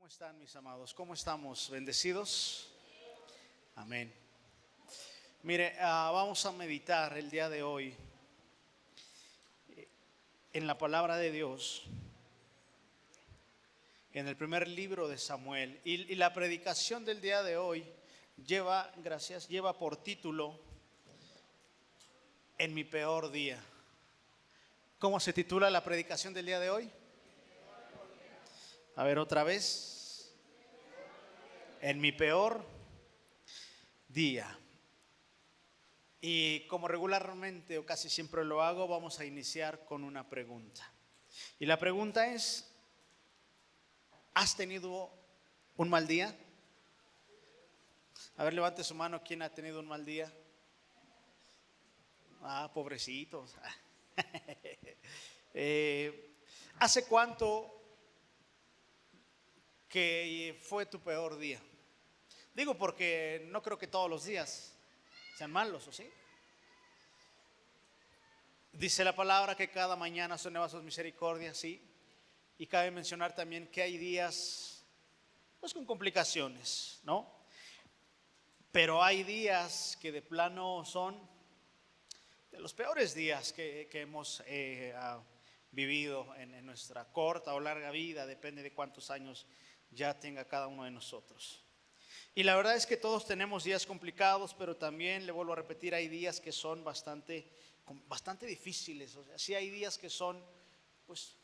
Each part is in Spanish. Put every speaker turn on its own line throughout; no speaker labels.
¿Cómo están, mis amados? ¿Cómo estamos? ¿Bendecidos? Amén. Mire, vamos a meditar el día de hoy en la palabra de Dios, en el primer libro de Samuel. Y la predicación del día de hoy lleva por título En mi peor día. ¿Cómo se titula la predicación del día de hoy? A ver, otra vez. En mi peor día. Y como regularmente o casi siempre lo hago, vamos a iniciar con una pregunta. Y la pregunta es: ¿has tenido un mal día? A ver, levante su mano. ¿Quién ha tenido un mal día? Pobrecitos. ¿Hace cuánto que fue tu peor día? Digo porque no creo que todos los días sean malos, ¿o sí? Dice la palabra que cada mañana son nuevas sus misericordias, sí. Y cabe mencionar también que hay días pues con complicaciones, ¿no? Pero hay días que de plano son de los peores días que hemos vivido en nuestra corta o larga vida, depende de cuántos años ya tenga cada uno de nosotros. Y la verdad es que todos tenemos días complicados, pero también, le vuelvo a repetir, hay días que son bastante difíciles. O sea, sí hay días que son, pues,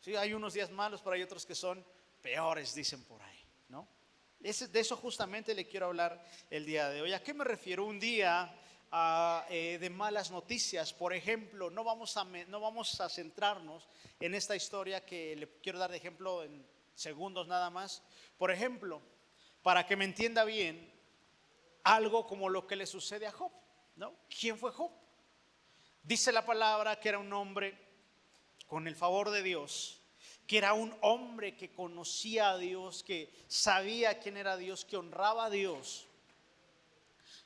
sí hay unos días malos, pero hay otros que son peores, dicen por ahí, ¿no? De eso justamente le quiero hablar el día de hoy. ¿A qué me refiero? Un día de malas noticias. Por ejemplo, no vamos a centrarnos en esta historia que le quiero dar de ejemplo en segundos nada más. Por ejemplo, para que me entienda bien, algo como lo que le sucede a Job, ¿no? ¿Quién fue Job? Dice la palabra que era un hombre con el favor de Dios, que era un hombre que conocía a Dios, que sabía quién era Dios, que honraba a Dios.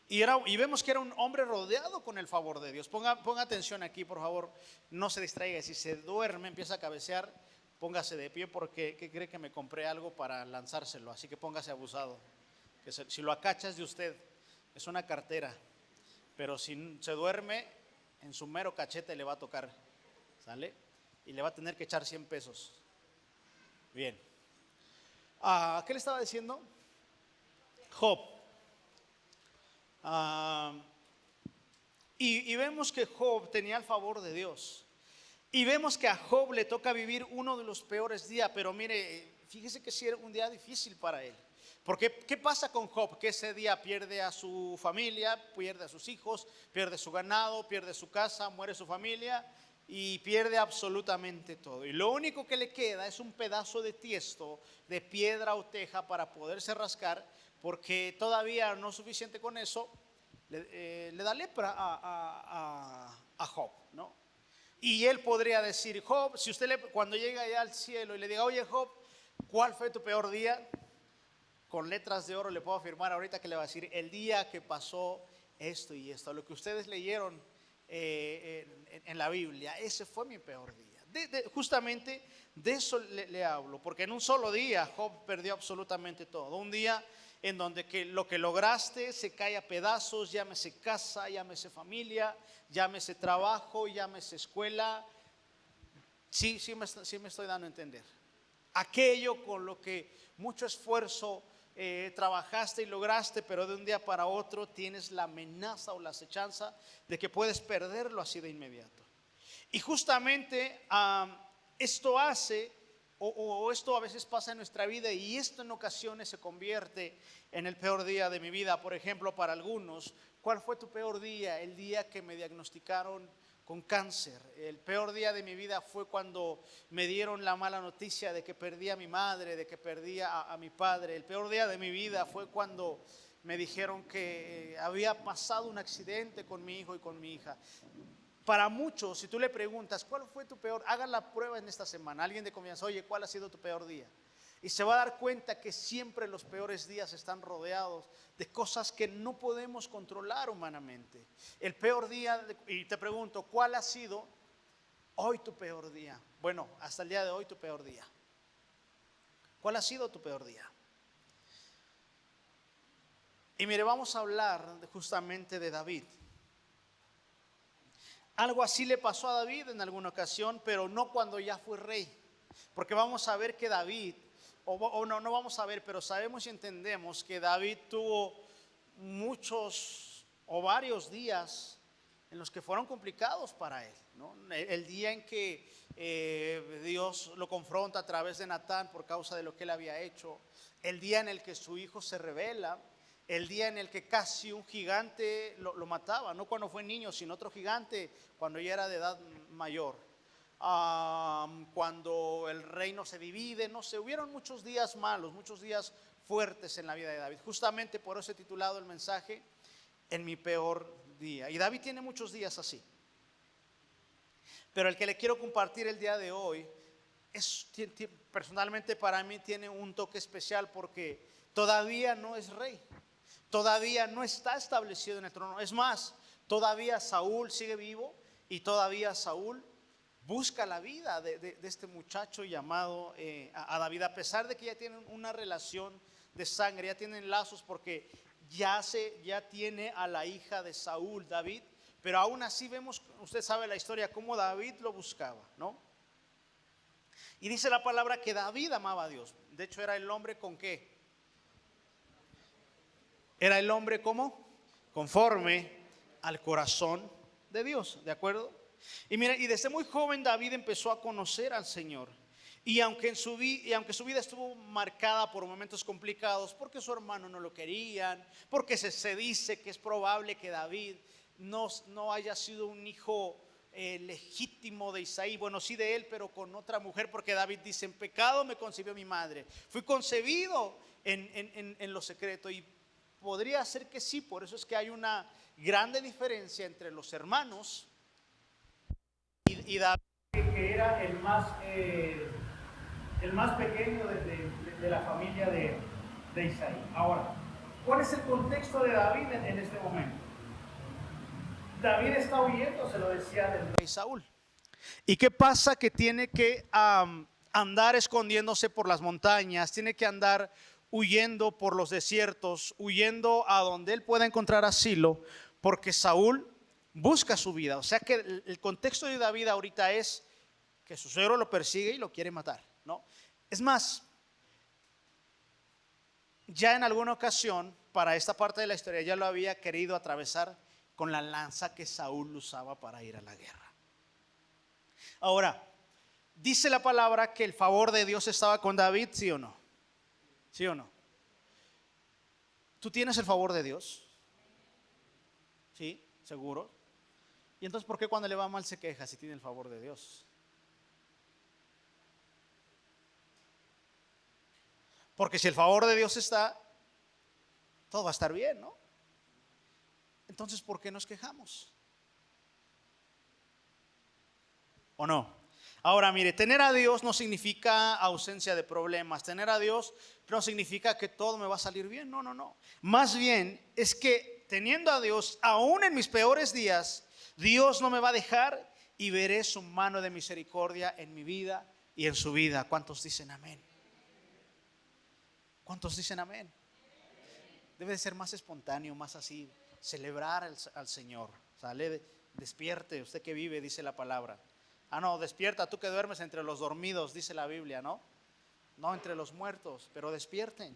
Y vemos que era un hombre rodeado con el favor de Dios. Ponga atención aquí, por favor, no se distraiga. Si se duerme, empieza a cabecear, póngase de pie, porque ¿qué cree? Que me compré algo para lanzárselo, así que póngase abusado. Que si lo acachas de usted, es una cartera, pero si se duerme, en su mero cachete le va a tocar, ¿sale? Y le va a tener que echar 100 pesos. Bien. ¿Qué le estaba diciendo? Job. Y vemos que Job tenía el favor de Dios. Y vemos que a Job le toca vivir uno de los peores días. Pero mire, fíjese que sí era un día difícil para él. Porque ¿qué pasa con Job? Que ese día pierde a su familia, pierde a sus hijos, pierde su ganado, pierde su casa, muere su familia y pierde absolutamente todo. Y lo único que le queda es un pedazo de tiesto, de piedra o teja para poderse rascar, porque todavía no es suficiente con eso, le da lepra a Job, ¿no? Y él podría decir: Job, si usted cuando llega allá al cielo y le diga: oye Job, ¿cuál fue tu peor día? Con letras de oro le puedo afirmar ahorita que le va a decir: el día que pasó esto y esto, lo que ustedes leyeron en la Biblia, ese fue mi peor día. Justamente de eso le hablo, porque en un solo día Job perdió absolutamente todo. Un día en donde lo que lograste se cae a pedazos, llámese casa, llámese familia, llámese trabajo, llámese escuela. Sí me estoy dando a entender. Aquello con lo que mucho esfuerzo trabajaste y lograste, pero de un día para otro tienes la amenaza o la acechanza de que puedes perderlo así de inmediato. Y justamente esto hace, o esto a veces pasa en nuestra vida, y esto en ocasiones se convierte en el peor día de mi vida. Por ejemplo, para algunos, ¿cuál fue tu peor día? El día que me diagnosticaron con cáncer. El peor día de mi vida fue cuando me dieron la mala noticia de que perdí a mi madre, de que perdí a mi padre. El peor día de mi vida fue cuando me dijeron que había pasado un accidente con mi hijo y con mi hija. Para muchos, si tú le preguntas: ¿cuál fue tu peor? Hagan la prueba en esta semana. Alguien de confianza: oye, ¿cuál ha sido tu peor día? Y se va a dar cuenta que siempre los peores días están rodeados de cosas que no podemos controlar humanamente. El peor día, y te pregunto: ¿cuál ha sido hoy tu peor día? Bueno, hasta el día de hoy tu peor día. ¿Cuál ha sido tu peor día? Y mire, vamos a hablar justamente de David. Algo así le pasó a David en alguna ocasión, pero no cuando ya fue rey. Porque vamos a ver que David, no vamos a ver, pero sabemos y entendemos que David tuvo muchos o varios días en los que fueron complicados para él, ¿no? El día en que Dios lo confronta a través de Natán por causa de lo que él había hecho, el día en el que su hijo se rebela, el día en el que casi un gigante lo mataba, no cuando fue niño, sino otro gigante cuando ya era de edad mayor. Cuando el reino se divide, no sé, hubieron muchos días malos, muchos días fuertes en la vida de David. Justamente por eso he titulado el mensaje En mi peor día. Y David tiene muchos días así. Pero el que le quiero compartir el día de hoy personalmente para mí tiene un toque especial porque todavía no es rey. Todavía no está establecido en el trono. Es más, todavía Saúl sigue vivo y todavía Saúl busca la vida de este muchacho llamado a David, a pesar de que ya tienen una relación de sangre, ya tienen lazos porque ya tiene a la hija de Saúl, David, pero aún así vemos, usted sabe la historia, cómo David lo buscaba, ¿no? Y dice la palabra que David amaba a Dios. De hecho era el hombre con qué. Era el hombre como conforme al corazón de Dios, ¿de acuerdo? Y mira, y desde muy joven David empezó a conocer al Señor. Y aunque su vida estuvo marcada por momentos complicados, porque su hermano no lo querían, porque se dice que es probable que David no haya sido un hijo legítimo de Isaí, bueno, sí de él, pero con otra mujer, porque David dice: en pecado me concibió mi madre, fui concebido en lo secreto. Y podría ser que sí, por eso es que hay una grande diferencia entre los hermanos y David, que era el más pequeño de la familia de Isaí. Ahora, ¿cuál es el contexto de David en este momento? David está huyendo, se lo decía, del rey Saúl. ¿Y qué pasa? Que tiene que andar escondiéndose por las montañas, tiene que andar huyendo por los desiertos, huyendo a donde él pueda encontrar asilo, porque Saúl busca su vida. O sea que el contexto de David ahorita es que su suegro lo persigue y lo quiere matar, ¿no? Es más, ya en alguna ocasión, para esta parte de la historia, ya lo había querido atravesar con la lanza que Saúl usaba para ir a la guerra. Ahora, dice la palabra que el favor de Dios estaba con David, ¿sí o no? ¿Sí o no? ¿Tú tienes el favor de Dios? ¿Sí? ¿Seguro? ¿Y entonces por qué cuando le va mal se queja si tiene el favor de Dios? Porque si el favor de Dios está, todo va a estar bien, ¿no? Entonces, ¿por qué nos quejamos? ¿O no? Ahora, mire, tener a Dios no significa ausencia de problemas. Tener a Dios no significa que todo me va a salir bien. No, no, no. Más bien es que teniendo a Dios, aún en mis peores días, Dios no me va a dejar y veré su mano de misericordia en mi vida y en su vida. ¿Cuántos dicen amén? ¿Cuántos dicen amén? Debe de ser más espontáneo, más así, celebrar al Señor. Sale, despierte, usted que vive, dice la palabra. No, despierta tú que duermes entre los dormidos, dice la Biblia, ¿no? No entre los muertos, pero despierten.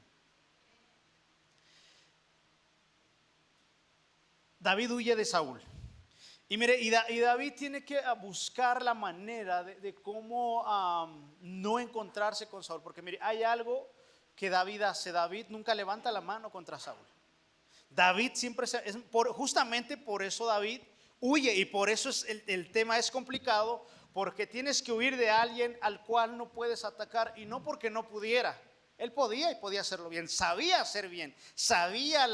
David huye de Saúl. Y mire, y David tiene que buscar la manera de cómo no encontrarse con Saúl. Porque mire, hay algo que David hace. David nunca levanta la mano contra Saúl. David siempre justamente por eso David huye. Y por eso el tema es complicado. Porque tienes que huir de alguien al cual no puedes atacar. Y no porque no pudiera. Él podía y podía hacerlo bien. Sabía hacer bien. Sabía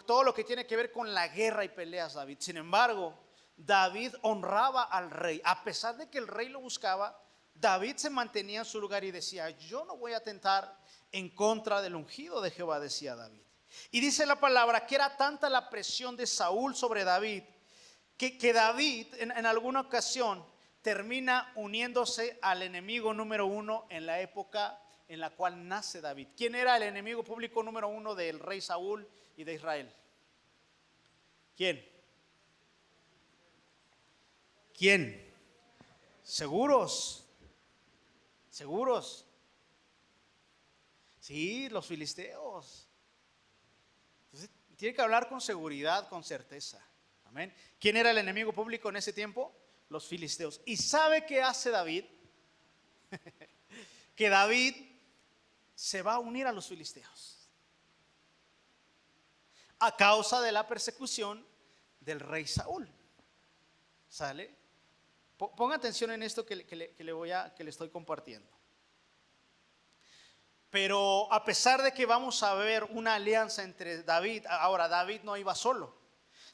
todo lo que tiene que ver con la guerra y peleas, David. Sin embargo, David honraba al rey. A pesar de que el rey lo buscaba, David se mantenía en su lugar y decía: yo no voy a atentar en contra del ungido de Jehová, decía David. Y dice la palabra que era tanta la presión de Saúl sobre David que David en alguna ocasión termina uniéndose al enemigo número uno en la época en la cual nace David. ¿Quién era el enemigo público número uno del rey Saúl y de Israel? ¿Quién? ¿Quién? ¿Seguros? ¿Seguros? Sí, los filisteos. Entonces, tiene que hablar con seguridad, con certeza. Amén. ¿Quién era el enemigo público en ese tiempo? Los filisteos. ¿Y sabe qué hace David? Que David se va a unir a los filisteos a causa de la persecución del rey Saúl. ¿Sale? Ponga atención en esto que le estoy compartiendo. Pero a pesar de que vamos a ver una alianza entre David, ahora David no iba solo.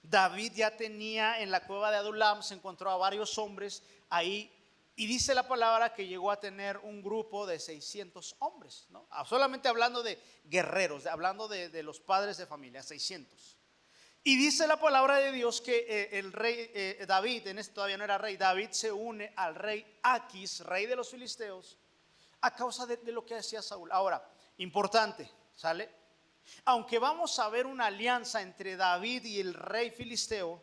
David ya tenía en la cueva de Adulam, se encontró a varios hombres ahí, y dice la palabra que llegó a tener un grupo de 600 hombres, ¿no? Solamente hablando de guerreros, hablando de los padres de familia, 600. Y dice la palabra de Dios que el rey David, en este todavía no era rey, David se une al rey Aquis, rey de los filisteos, a causa de lo que hacía Saúl. Ahora, importante, ¿sale? Aunque vamos a ver una alianza entre David y el rey filisteo,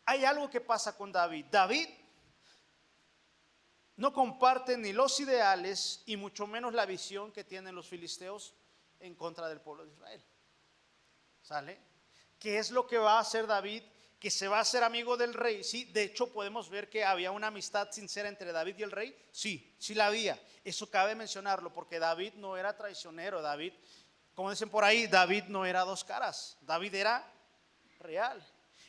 hay algo que pasa con David. David no comparte ni los ideales y mucho menos la visión que tienen los filisteos en contra del pueblo de Israel. ¿Sale? ¿Qué es lo que va a hacer David? Que se va a hacer amigo del rey. Sí, de hecho podemos ver que había una amistad sincera entre David y el rey. Sí, sí la había. Eso cabe mencionarlo porque David no era traicionero. David, como dicen por ahí, David no era dos caras. David era real.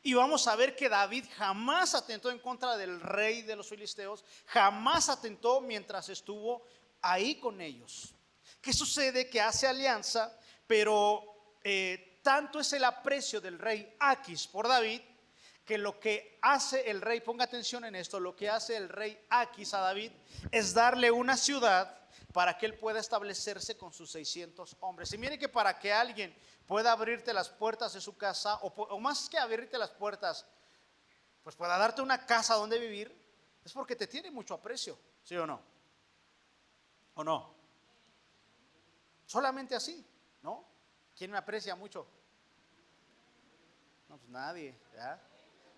Y vamos a ver que David jamás atentó en contra del rey de los filisteos. Jamás atentó mientras estuvo ahí con ellos. ¿Qué sucede? Que hace alianza, pero tanto es el aprecio del rey Aquis por David, que lo que hace el rey, ponga atención en esto, lo que hace el rey Aquis a David es darle una ciudad para que él pueda establecerse con sus 600 hombres. Y mire que para que alguien pueda abrirte las puertas de su casa, o más que abrirte las puertas, pues pueda darte una casa donde vivir, es porque te tiene mucho aprecio, ¿sí o no? ¿O no? Solamente así, ¿no? ¿Quién me aprecia mucho? No, pues nadie, ¿ya?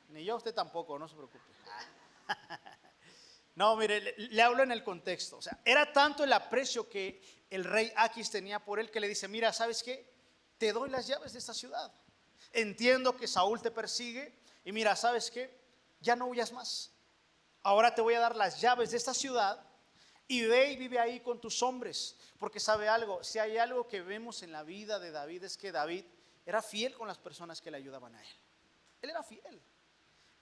Ni yo, usted tampoco, no se preocupe. No, mire, le hablo en el contexto. O sea, era tanto el aprecio que el rey Aquis tenía por él que le dice: mira, ¿sabes qué? Te doy las llaves de esta ciudad. Entiendo que Saúl te persigue y mira, ¿sabes qué? Ya no huyas más. Ahora te voy a dar las llaves de esta ciudad y ve y vive ahí con tus hombres. Porque sabe algo, si hay algo que vemos en la vida de David es que David era fiel con las personas que le ayudaban a él. Él era fiel.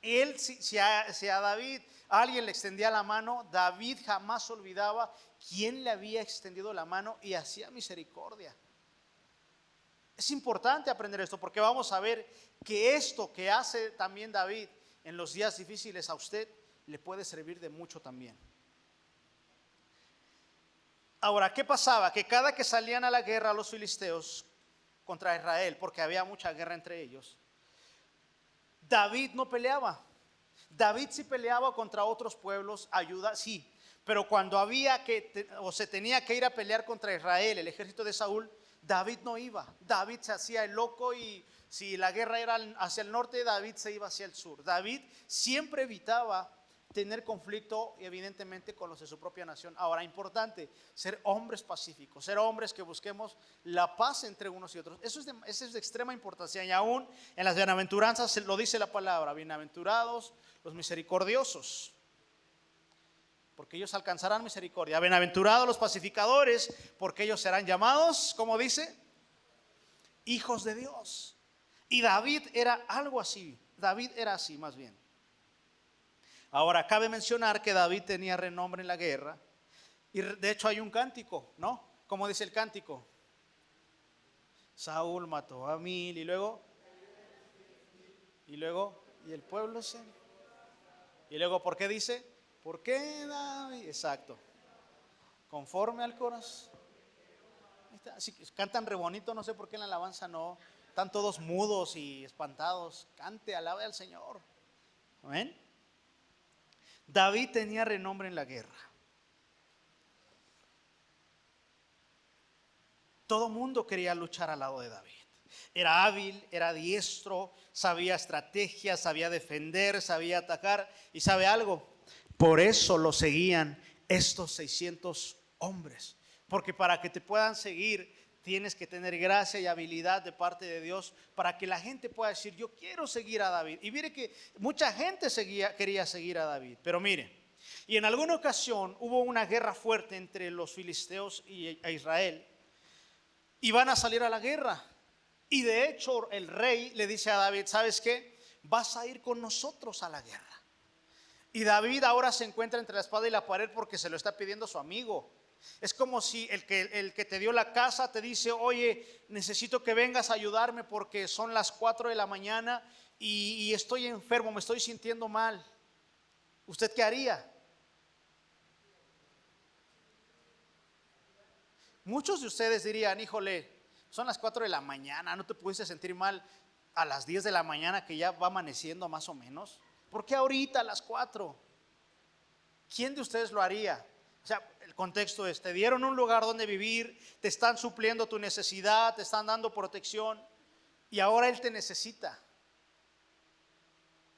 Él, si a David alguien le extendía la mano, David jamás olvidaba quién le había extendido la mano y hacía misericordia. Es importante aprender esto porque vamos a ver que esto que hace también David en los días difíciles a usted le puede servir de mucho también. Ahora, ¿qué pasaba? Que cada que salían a la guerra los filisteos contra Israel, porque había mucha guerra entre ellos, David no peleaba. David sí peleaba contra otros pueblos, ayuda, sí, pero cuando había o se tenía que ir a pelear contra Israel, el ejército de Saúl, David no iba. David se hacía el loco y si la guerra era hacia el norte, David se iba hacia el sur. David siempre evitaba tener conflicto, evidentemente, con los de su propia nación. Ahora, importante, ser hombres pacíficos, ser hombres que busquemos la paz entre unos y otros. Eso es de extrema importancia. Y aún en las bienaventuranzas lo dice la palabra: bienaventurados los misericordiosos, porque ellos alcanzarán misericordia. Bienaventurados los pacificadores, porque ellos serán llamados, ¿cómo dice? Hijos de Dios. Y David era algo así. David era así, más bien. Ahora, cabe mencionar que David tenía renombre en la guerra. Y de hecho hay un cántico, ¿no? ¿Cómo dice el cántico? Saúl mató a 1000 y luego, y el pueblo se... Y luego, ¿por qué dice? ¿Por qué David? Exacto. Conforme al corazón. Si cantan re bonito, no sé por qué en la alabanza no. Están todos mudos y espantados. Cante, alabe al Señor. Amén. David tenía renombre en la guerra. Todo mundo quería luchar al lado de David. Era hábil, era diestro, sabía estrategias, sabía defender, sabía atacar. ¿Y sabe algo? Por eso lo seguían estos 600 hombres. Porque para que te puedan seguir tienes que tener gracia y habilidad de parte de Dios para que la gente pueda decir, yo quiero seguir a David. Y mire que mucha gente quería seguir a David. Pero mire, y en alguna ocasión hubo una guerra fuerte entre los filisteos y a Israel. Y van a salir a la guerra. Y de hecho el rey le dice a David, ¿sabes qué? Vas a ir con nosotros a la guerra. Y David ahora se encuentra entre la espada y la pared porque se lo está pidiendo su amigo. Es como si el que te dio la casa te dice, oye, necesito que vengas a ayudarme porque son las 4 de la mañana y estoy enfermo, me estoy sintiendo mal. ¿Usted qué haría? Muchos de ustedes dirían, híjole, son las 4 de la mañana, ¿no te pudiste sentir mal a las 10 de la mañana que ya va amaneciendo más o menos? ¿Por qué ahorita a las 4? ¿Quién de ustedes lo haría? O sea, el contexto es, te dieron un lugar donde vivir, te están supliendo tu necesidad, te están dando protección y ahora Él te necesita.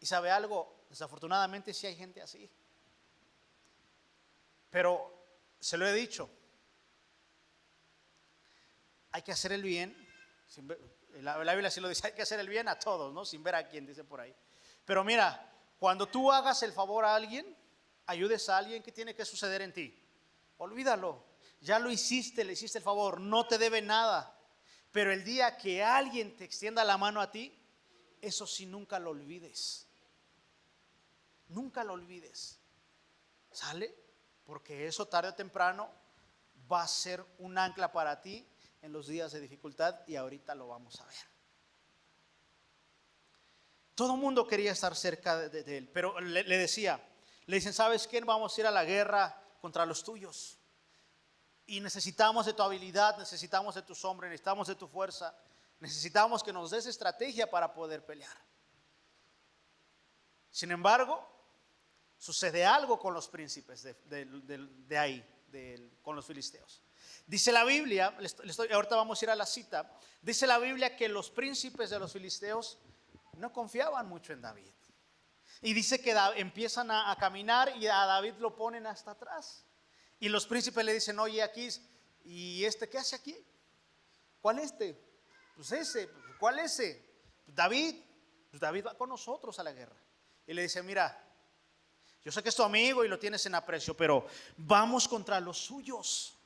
¿Y sabe algo? Desafortunadamente sí hay gente así. Pero se lo he dicho, hay que hacer el bien. La Biblia sí lo dice, hay que hacer el bien a todos, ¿no? Sin ver a quién, dice por ahí. Pero mira, cuando tú hagas el favor a alguien, ayudes a alguien, ¿qué tiene que suceder en ti? Olvídalo, ya lo hiciste, le hiciste el favor, no te debe nada. Pero el día que alguien te extienda la mano a ti, eso sí nunca lo olvides. Nunca lo olvides. ¿Sale? Porque eso tarde o temprano va a ser un ancla para ti en los días de dificultad y ahorita lo vamos a ver. Todo el mundo quería estar cerca de él, pero le dicen, ¿sabes qué? Vamos a ir a la guerra contra los tuyos y necesitamos de tu habilidad, necesitamos de tus hombres, necesitamos de tu fuerza, necesitamos que nos des estrategia para poder pelear. Sin embargo, sucede algo con los príncipes de ahí, con los filisteos. Dice la Biblia, ahorita vamos a ir a la cita, dice la Biblia que los príncipes de los filisteos no confiaban mucho en David. Y dice que empiezan a caminar y a David lo ponen hasta atrás. Y los príncipes le dicen, oye, aquí, ¿y este qué hace aquí? ¿Cuál este? Pues ese. ¿Cuál ese? David. Pues David va con nosotros a la guerra. Y le dice, mira, yo sé que es tu amigo y lo tienes en aprecio, pero vamos contra los suyos.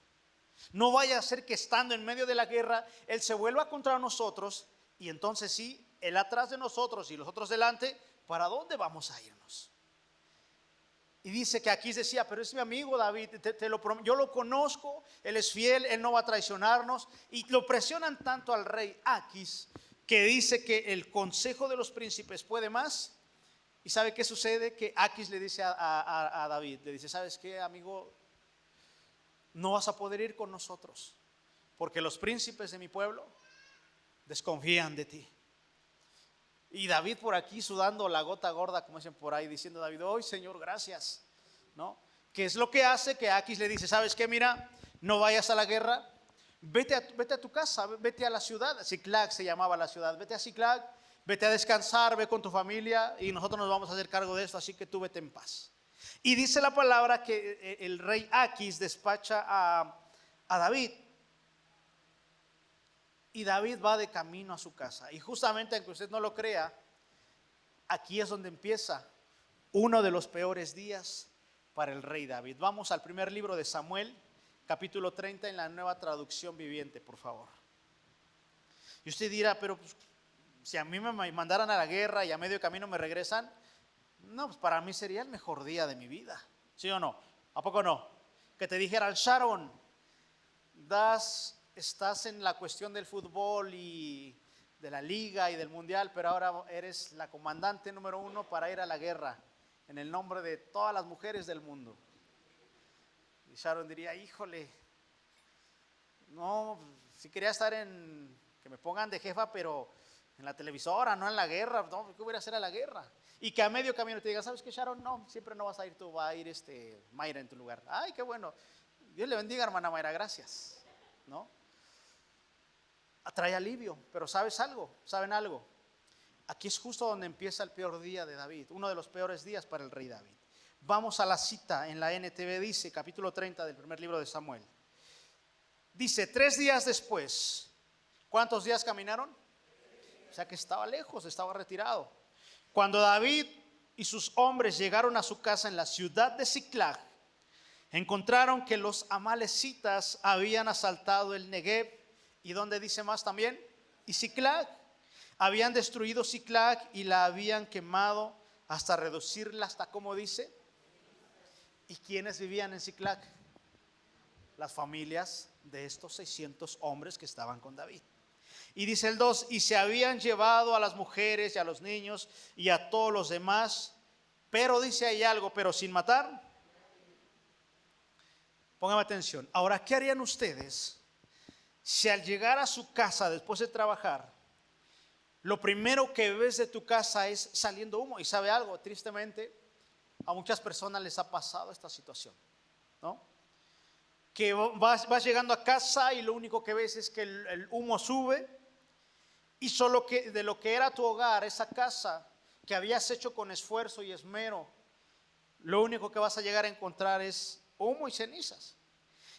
No vaya a ser que estando en medio de la guerra, él se vuelva contra nosotros y entonces sí, él atrás de nosotros y los otros delante, ¿para dónde vamos a irnos? Y dice que Aquís decía, pero es mi amigo David, yo lo conozco, él es fiel, él no va a traicionarnos. Y lo presionan tanto al rey Aquís que dice que el consejo de los príncipes puede más. ¿Y sabe qué sucede? Que Aquís le dice a David, le dice, ¿sabes qué, amigo? No vas a poder ir con nosotros, porque los príncipes de mi pueblo desconfían de ti. Y David por aquí sudando la gota gorda, como dicen por ahí, diciendo David, hoy Señor, gracias, ¿no? ¿Qué es lo que hace? Que Aquís le dice, ¿sabes qué? Mira, no vayas a la guerra, vete a tu casa, vete a la ciudad. Ziklag se llamaba la ciudad. Vete a Ziklag, vete a descansar, ve con tu familia y nosotros nos vamos a hacer cargo de esto, así que tú vete en paz. Y dice la palabra que el rey Aquís despacha a David. Y David va de camino a su casa. Y justamente, aunque usted no lo crea, aquí es donde empieza uno de los peores días para el rey David. Vamos al primer libro de Samuel, capítulo 30 en la Nueva Traducción Viviente, por favor. Y usted dirá, pero pues, si a mí me mandaran a la guerra y a medio camino me regresan, no, pues para mí sería el mejor día de mi vida. ¿Sí o no? ¿A poco no? Que te dijeran, Sharon, estás en la cuestión del fútbol y de la liga y del mundial, pero ahora eres la comandante número 1 para ir a la guerra en el nombre de todas las mujeres del mundo. Y Sharon diría, híjole, no, si quería estar que me pongan de jefa, pero en la televisora, no en la guerra, no, ¿qué voy a hacer a la guerra? Y que a medio camino te diga, ¿sabes qué, Sharon? No, siempre no vas a ir tú, va a ir Mayra en tu lugar. Ay, qué bueno. Dios le bendiga, hermana Mayra, gracias. ¿No? Trae alivio, pero ¿sabes algo? ¿Saben algo? Aquí es justo donde empieza el peor día de David, uno de los peores días para el rey David. Vamos a la cita en la NTV, dice, capítulo 30 del primer libro de Samuel. Dice, 3 días después, ¿cuántos días caminaron? O sea que estaba lejos, estaba retirado. Cuando David y sus hombres llegaron a su casa en la ciudad de Siclag, encontraron que los amalecitas habían asaltado el Negev. ¿Y dónde dice más también? Y Siclag. Habían destruido Siclag y la habían quemado hasta reducirla hasta, ¿cómo dice? ¿Y quiénes vivían en Siclag? Las familias de estos 600 hombres que estaban con David. Y dice el 2, y se habían llevado a las mujeres y a los niños y a todos los demás, pero dice ahí algo, pero sin matar. Póngame atención. Ahora, ¿qué harían ustedes si al llegar a su casa después de trabajar, lo primero que ves de tu casa es saliendo humo? Y sabe algo, tristemente, a muchas personas les ha pasado esta situación, ¿no? Que vas llegando a casa y lo único que ves es que el humo sube, y solo que de lo que era tu hogar, esa casa que habías hecho con esfuerzo y esmero, lo único que vas a llegar a encontrar es humo y cenizas.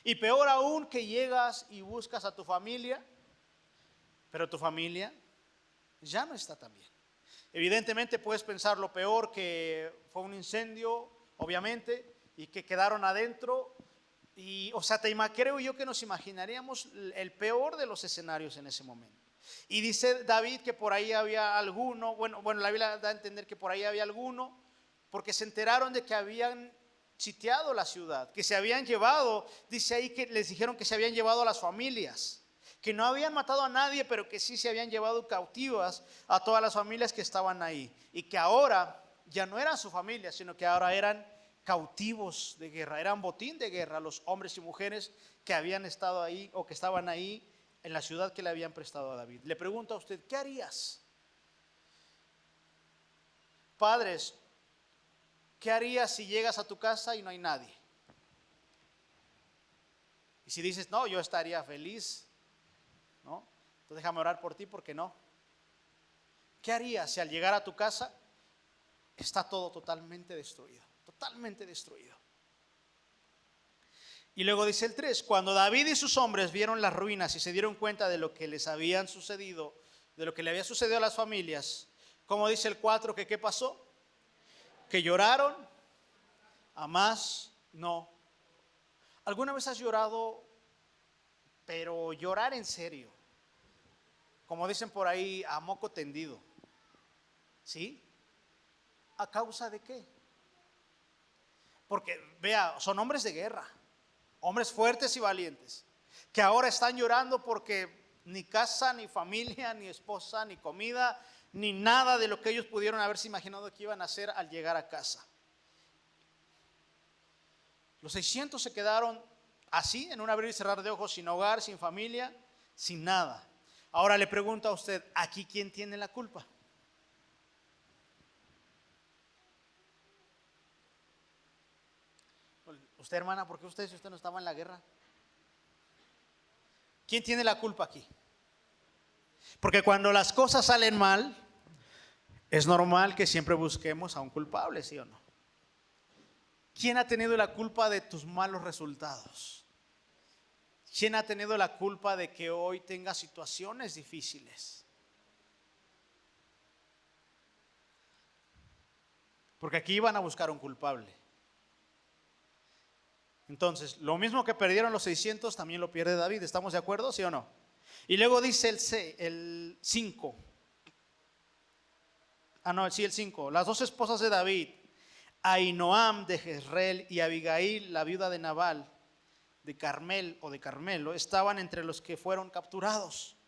Y peor aún, que llegas y buscas a tu familia, pero tu familia ya no está tan bien. Evidentemente puedes pensar lo peor, que fue un incendio, obviamente, y que quedaron adentro. Y, o sea, creo yo que nos imaginaríamos el peor de los escenarios en ese momento. Y dice David que por ahí había alguno, bueno, la Biblia da a entender que por ahí había alguno, porque se enteraron de que habían sitiado la ciudad, que se habían llevado, dice ahí que les dijeron que se habían llevado a las familias, que no habían matado a nadie, pero que sí se habían llevado cautivas a todas las familias que estaban ahí, y que ahora ya no eran su familia, sino que ahora eran cautivos de guerra, eran botín de guerra los hombres y mujeres que habían estado ahí o que estaban ahí en la ciudad que le habían prestado a David. Le pregunto a usted, ¿qué harías? Padres, ¿qué harías si llegas a tu casa y no hay nadie? Y si dices, no, yo estaría feliz, ¿no? Entonces déjame orar por ti, porque no. ¿Qué harías si al llegar a tu casa está todo totalmente destruido? Totalmente destruido. Y luego dice el 3, cuando David y sus hombres vieron las ruinas y se dieron cuenta de lo que les habían sucedido, de lo que le había sucedido a las familias, como dice el 4, que ¿qué pasó? Que lloraron, a más no. ¿Alguna vez has llorado, pero llorar en serio? Como dicen por ahí, a moco tendido. ¿Sí? ¿A causa de qué? Porque, vea, son hombres de guerra, hombres fuertes y valientes, que ahora están llorando porque ni casa, ni familia, ni esposa, ni comida, ni nada de lo que ellos pudieron haberse imaginado que iban a hacer al llegar a casa. Los 600 se quedaron así, en un abrir y cerrar de ojos, sin hogar, sin familia, sin nada. Ahora le pregunto a usted, ¿aquí quién tiene la culpa? Usted, hermana, ¿por qué usted, si usted no estaba en la guerra? ¿Quién tiene la culpa aquí? Porque cuando las cosas salen mal, es normal que siempre busquemos a un culpable, ¿sí o no? ¿Quién ha tenido la culpa de tus malos resultados? ¿Quién ha tenido la culpa de que hoy tengas situaciones difíciles? Porque aquí iban a buscar un culpable. Entonces, lo mismo que perdieron los 600, también lo pierde David. ¿Estamos de acuerdo, sí o no? Y luego dice el 5. El 5. Las dos esposas de David, Ahinoam de Jezreel y Abigail, la viuda de Nabal, de Carmel o de Carmelo, estaban entre los que fueron capturados.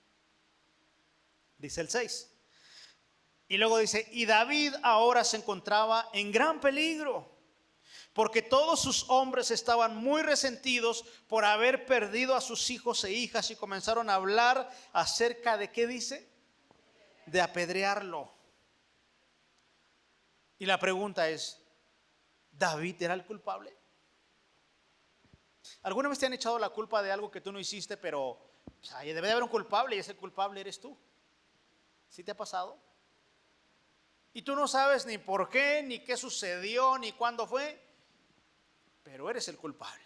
Dice el 6. Y luego dice, y David ahora se encontraba en gran peligro, porque todos sus hombres estaban muy resentidos por haber perdido a sus hijos e hijas, y comenzaron a hablar acerca de, ¿qué dice? De apedrearlo. Y la pregunta es, ¿David era el culpable? ¿Alguna vez te han echado la culpa de algo que tú no hiciste, pero debe de haber un culpable y ese culpable eres tú? ¿Sí te ha pasado? Y tú no sabes ni por qué, ni qué sucedió, ni cuándo fue, pero eres el culpable.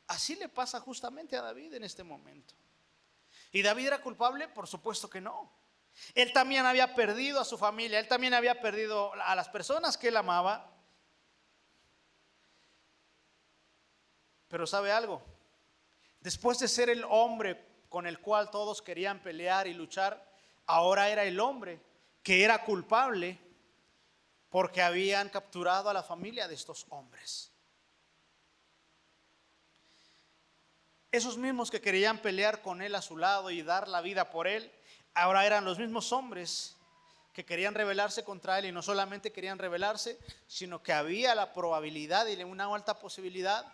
Así le pasa justamente a David en este momento. ¿Y David era culpable? Por supuesto que no. Él también había perdido a su familia, él también había perdido a las personas que él amaba. Pero ¿sabe algo? Después de ser el hombre con el cual todos querían pelear y luchar, ahora era el hombre que era culpable porque habían capturado a la familia de estos hombres. Esos mismos que querían pelear con él a su lado y dar la vida por él, ahora eran los mismos hombres que querían rebelarse contra él, y no solamente querían rebelarse, sino que había la probabilidad y una alta posibilidad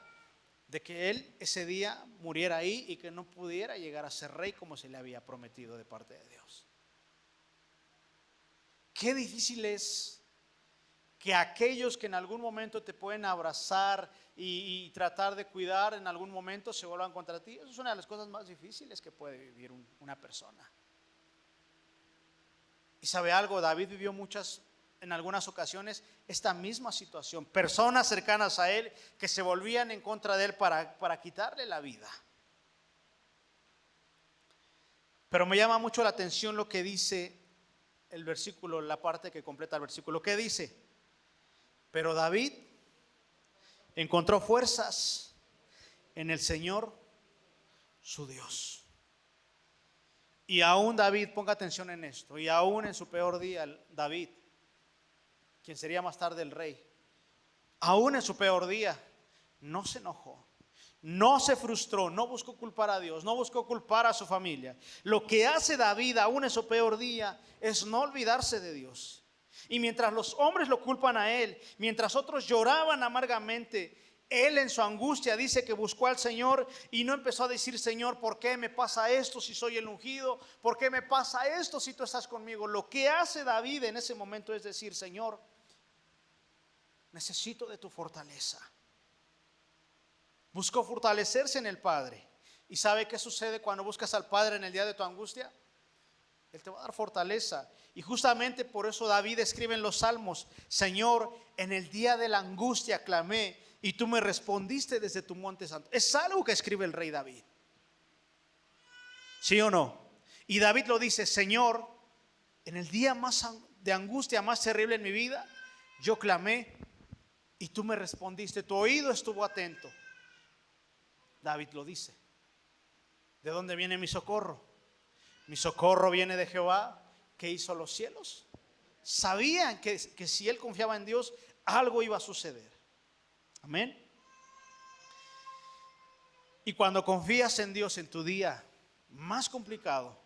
de que él ese día muriera ahí y que no pudiera llegar a ser rey como se le había prometido de parte de Dios. Qué difícil es que aquellos que en algún momento te pueden abrazar y tratar de cuidar, en algún momento se vuelvan contra ti. Eso es una de las cosas más difíciles que puede vivir una persona. Y sabe algo, David vivió en algunas ocasiones esta misma situación. Personas cercanas a él que se volvían en contra de él para quitarle la vida. Pero me llama mucho la atención lo que dice el versículo, la parte que completa el versículo. ¿Qué dice? Pero David encontró fuerzas en el Señor su Dios. Y aún David, ponga atención en esto, y aún en su peor día, David, quien sería más tarde el rey, aún en su peor día, no se enojó, no se frustró, no buscó culpar a Dios, no buscó culpar a su familia. Lo que hace David aún en su peor día es no olvidarse de Dios. Y mientras los hombres lo culpan a él, mientras otros lloraban amargamente, él en su angustia dice que buscó al Señor y no empezó a decir: Señor, ¿por qué me pasa esto si soy el ungido? ¿Por qué me pasa esto si tú estás conmigo? Lo que hace David en ese momento es decir: Señor, necesito de tu fortaleza. Buscó fortalecerse en el Padre. ¿Y sabe qué sucede cuando buscas al Padre en el día de tu angustia? Él te va a dar fortaleza. Y justamente por eso David escribe en los Salmos: Señor, en el día de la angustia clamé y tú me respondiste desde tu monte santo. Es algo que escribe el rey David. ¿Sí o no? Y David lo dice: Señor, en el día más de angustia más terrible en mi vida, yo clamé y tú me respondiste. Tu oído estuvo atento. David lo dice. ¿De dónde viene mi socorro? Mi socorro viene de Jehová, que hizo los cielos. Sabían que si él confiaba en Dios, algo iba a suceder. Amén. Y cuando confías en Dios en tu día más complicado,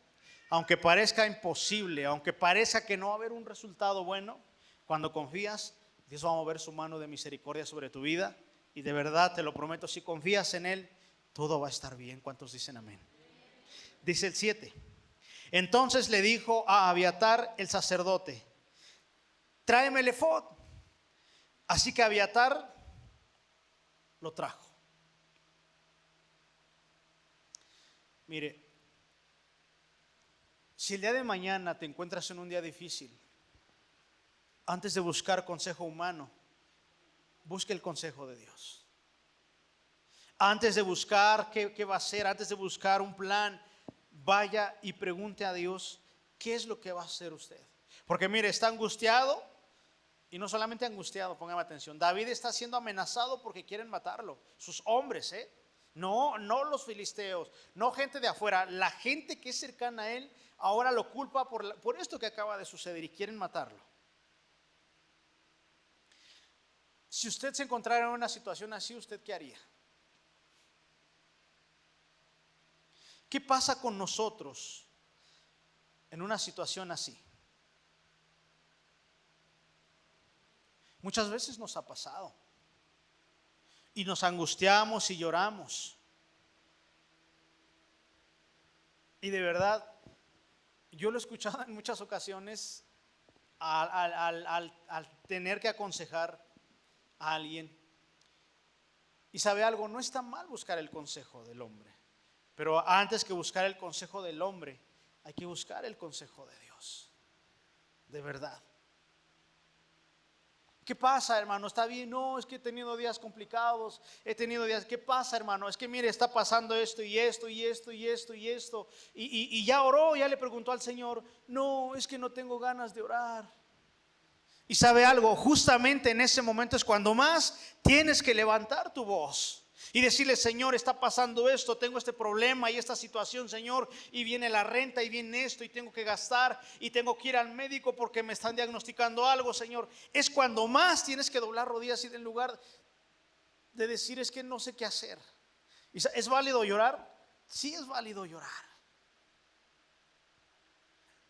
aunque parezca imposible, aunque parezca que no va a haber un resultado bueno, cuando confías, Dios va a mover su mano de misericordia sobre tu vida. Y de verdad te lo prometo, si confías en Él, todo va a estar bien. ¿Cuántos dicen amén? Dice el 7. Entonces le dijo a Abiatar el sacerdote: tráeme el efod. Así que Abiatar lo trajo. Mire, si el día de mañana te encuentras en un día difícil, antes de buscar consejo humano, busque el consejo de Dios. Antes de buscar qué va a hacer, antes de buscar un plan, vaya y pregunte a Dios qué es lo que va a hacer usted. Porque mire, está angustiado, y no solamente angustiado, póngame atención. David está siendo amenazado porque quieren matarlo. Sus hombres, no los filisteos, no gente de afuera. La gente que es cercana a él ahora lo culpa por esto que acaba de suceder y quieren matarlo. Si usted se encontrara en una situación así, ¿usted qué haría? ¿Qué pasa con nosotros en una situación así? Muchas veces nos ha pasado y nos angustiamos y lloramos. Y de verdad, yo lo he escuchado en muchas ocasiones al tener que aconsejar a alguien. Y sabe algo, no está mal buscar el consejo del hombre, pero antes que buscar el consejo del hombre, hay que buscar el consejo de Dios, de verdad. ¿Qué pasa, hermano? ¿Está bien? No, es que he tenido días complicados, he tenido días. ¿Qué pasa, hermano? Es que mire, está pasando esto y esto y esto y esto y esto. Y ya oró, ya le preguntó al Señor. No, es que no tengo ganas de orar. Y sabe algo, justamente en ese momento es cuando más tienes que levantar tu voz y decirle: Señor, está pasando esto, tengo este problema y esta situación, Señor, y viene la renta y viene esto y tengo que gastar y tengo que ir al médico porque me están diagnosticando algo, Señor. Es cuando más tienes que doblar rodillas y en lugar de decir: es que no sé qué hacer. ¿Es válido llorar? Sí, es válido llorar.